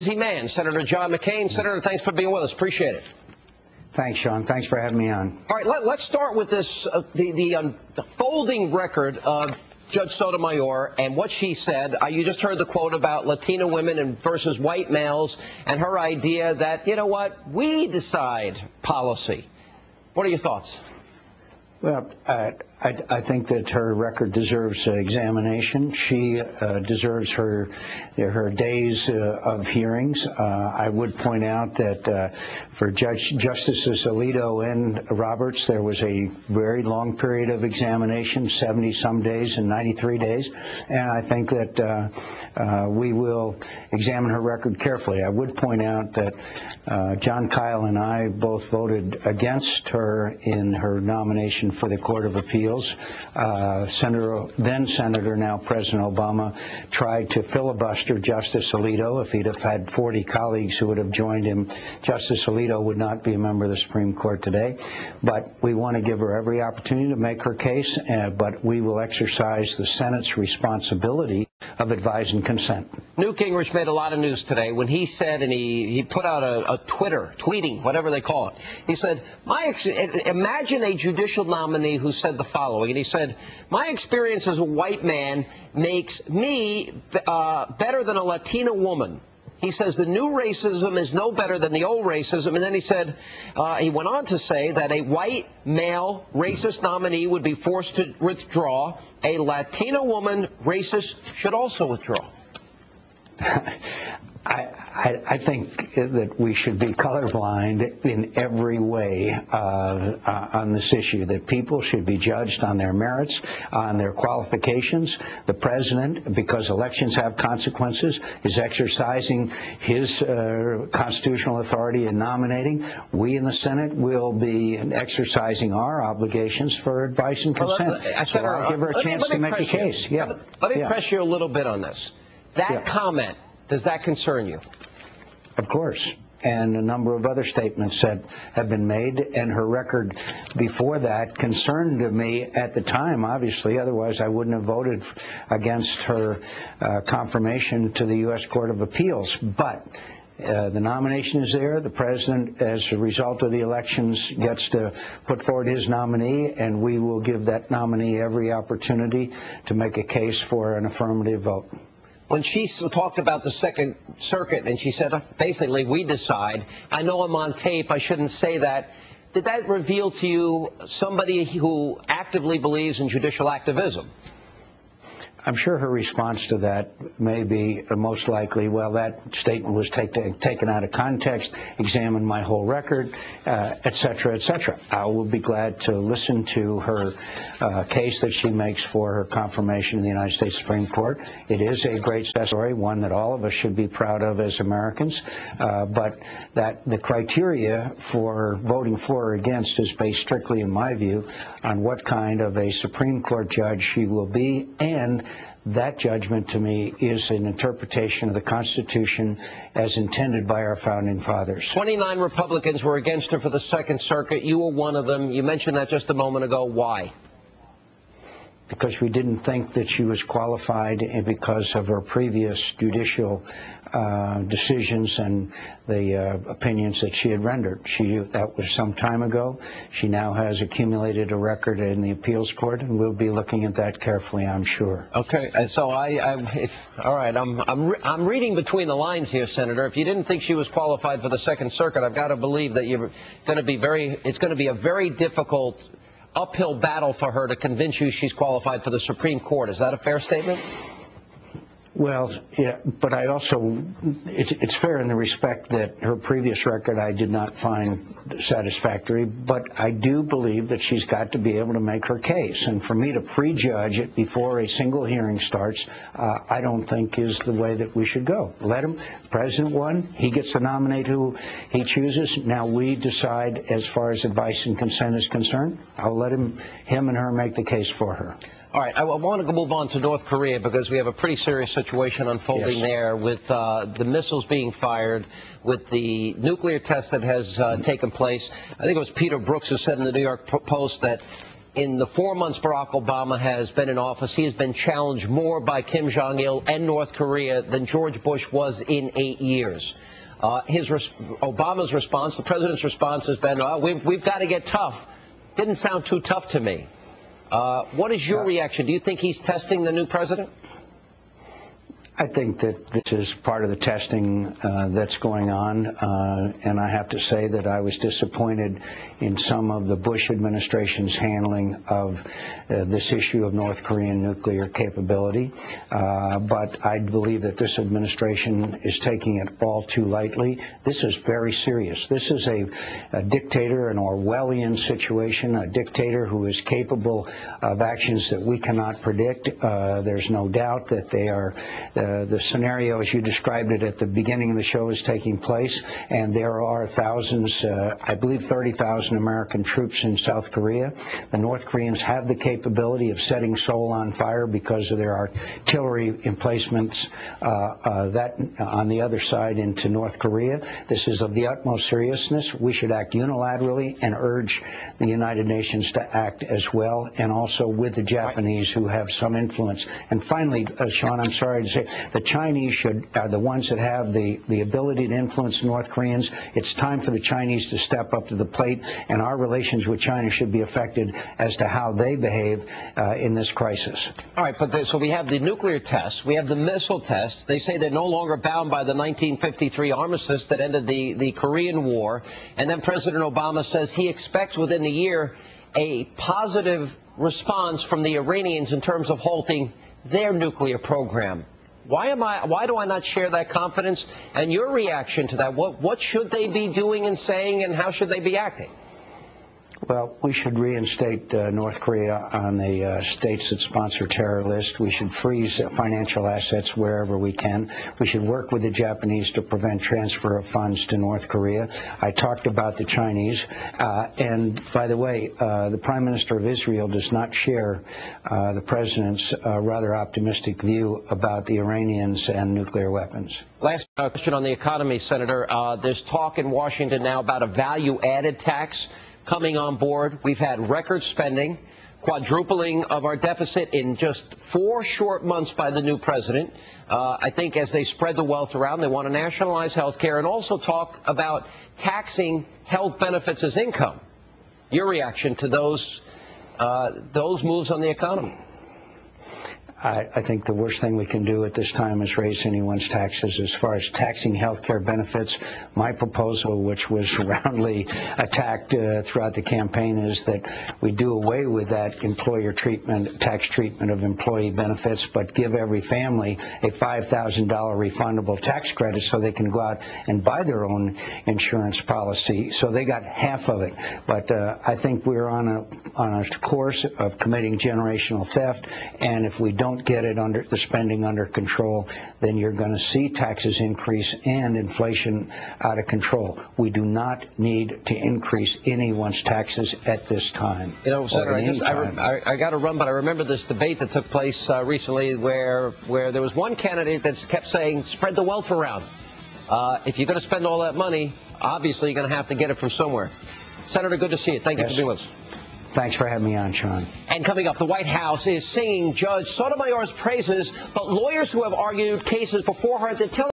Easy man, Senator John McCain. Senator, thanks for being with us. Appreciate it. Thanks, Sean. Thanks for having me on. All right, let's start with this, the unfolding record of Judge Sotomayor and what she said. You just heard the quote about Latina women versus white males and her idea that, you know what, we decide policy. What are your thoughts? Well, I think that her record deserves examination. She deserves her days of hearings. I would point out that for Justices Alito and Roberts, there was a very long period of examination, 70-some days and 93 days. And I think that we will examine her record carefully. I would point out that John Kyle and I both voted against her in her nomination for the Court of Appeals. Then Senator, now President Obama, tried to filibuster Justice Alito. If he'd have had 40 colleagues who would have joined him, Justice Alito would not be a member of the Supreme Court today. But we want to give her every opportunity to make her case, but we will exercise the Senate's responsibility of advise and consent. Newt Gingrich made a lot of news today when he said, and he put out a tweeting, whatever they call it. He said, imagine a judicial nominee who said the following, and he said, my experience as a white man makes me better than a Latina woman. He says the new racism is no better than the old racism. And then he said, he went on to say that a white male racist nominee would be forced to withdraw. A Latina woman racist should also withdraw. I think that we should be colorblind in every way on this issue, that people should be judged on their merits, on their qualifications. The president, because elections have consequences, is exercising his constitutional authority in nominating. We in the Senate will be exercising our obligations for advice and consent. So I'll give her a chance to make the case. Let me press you a little bit on this. That comment, does that concern you? Of course. And a number of other statements that have been made, and her record before that concerned me at the time, obviously. Otherwise, I wouldn't have voted against her confirmation to the U.S. Court of Appeals. But the nomination is there. The president, as a result of the elections, gets to put forward his nominee, and we will give that nominee every opportunity to make a case for an affirmative vote. When she talked about the Second Circuit and she said, basically, we decide, I know I'm on tape, I shouldn't say that. Did that reveal to you somebody who actively believes in judicial activism? I'm sure her response to that may be most likely, well, that statement was taken out of context, examine my whole record, et cetera, et cetera. I will be glad to listen to her case that she makes for her confirmation in the United States Supreme Court. It is a great success story, one that all of us should be proud of as Americans, but that the criteria for voting for or against is based strictly, in my view, on what kind of a Supreme Court judge she will be, and that judgment, to me, is an interpretation of the Constitution as intended by our founding fathers. 29 Republicans were against her for the Second Circuit. You were one of them. You mentioned that just a moment ago. Why? Because we didn't think that she was qualified, and because of her previous judicial decisions and the opinions that she had rendered. That was some time ago. She now has accumulated a record in the appeals court, and we'll be looking at that carefully, I'm sure. Okay, so all right, I'm reading between the lines here, Senator. If you didn't think she was qualified for the Second Circuit, I've got to believe that you're going to be it's going to be a very difficult uphill battle for her to convince you she's qualified for the Supreme Court. Is that a fair statement? Well, yeah, but I also, it's fair in the respect that her previous record I did not find satisfactory, but I do believe that she's got to be able to make her case. And for me to prejudge it before a single hearing starts, I don't think is the way that we should go. Let him, the president won, he gets to nominate who he chooses. Now we decide as far as advice and consent is concerned. I'll let him and her make the case for her. All right, I want to move on to North Korea because we have a pretty serious situation unfolding there with the missiles being fired, with the nuclear test that has taken place. I think it was Peter Brooks who said in the New York Post that in the 4 months Barack Obama has been in office, he has been challenged more by Kim Jong-il and North Korea than George Bush was in 8 years. Obama's response, the president's response, has been, we've got to get tough. Didn't sound too tough to me. What is your reaction? Do you think he's testing the new president? I think that this is part of the testing that's going on, and I have to say that I was disappointed in some of the Bush administration's handling of this issue of North Korean nuclear capability. But I believe that this administration is taking it all too lightly. This is very serious. This is a dictator, an Orwellian situation, a dictator who is capable of actions that we cannot predict. There's no doubt that they are the scenario, as you described it at the beginning of the show, is taking place, and there are thousands, I believe 30,000 American troops in South Korea. The North Koreans have the capability of setting Seoul on fire because of their artillery emplacements that on the other side into North Korea. This is of the utmost seriousness. We should act unilaterally and urge the United Nations to act as well, and also with the Japanese, who have some influence. And finally, Sean, I'm sorry to say, the Chinese are the ones that have the ability to influence the North Koreans. It's time for the Chinese to step up to the plate, and our relations with China should be affected as to how they behave in this crisis. All right, but so we have the nuclear tests, we have the missile tests. They say they're no longer bound by the 1953 armistice that ended the Korean War, and then President Obama says he expects within a year a positive response from the Iranians in terms of halting their nuclear program. Why do I not share that confidence? And your reaction to that, what should they be doing and saying, and how should they be acting? Well, we should reinstate North Korea on the states that sponsor terror list. We should freeze financial assets wherever we can. We should work with the Japanese to prevent transfer of funds to North Korea. I talked about the Chinese. And by the way, the Prime Minister of Israel does not share the President's rather optimistic view about the Iranians and nuclear weapons. Last question on the economy, Senator. There's talk in Washington now about a value-added tax coming on board. We've had record spending, quadrupling of our deficit in just 4 short months by the new president. I think as they spread the wealth around, they want to nationalize health care and also talk about taxing health benefits as income. Your reaction to those moves on the economy? I think the worst thing we can do at this time is raise anyone's taxes. As far as taxing health care benefits, my proposal, which was roundly attacked throughout the campaign, is that we do away with that employer treatment, tax treatment of employee benefits, but give every family a $5,000 refundable tax credit so they can go out and buy their own insurance policy. So they got half of it. But I think we're on a course of committing generational theft, and if we don't get it under the spending under control, then you're going to see taxes increase and inflation out of control. We do not need to increase anyone's taxes at this time. You know, Senator, I got to run, but I remember this debate that took place recently where there was one candidate that kept saying, spread the wealth around. If you're going to spend all that money, obviously you're going to have to get it from somewhere. Senator, good to see you. Thank you for being with us. Thanks for having me on, Sean. And coming up, the White House is singing Judge Sotomayor's praises, but lawyers who have argued cases before her, they're telling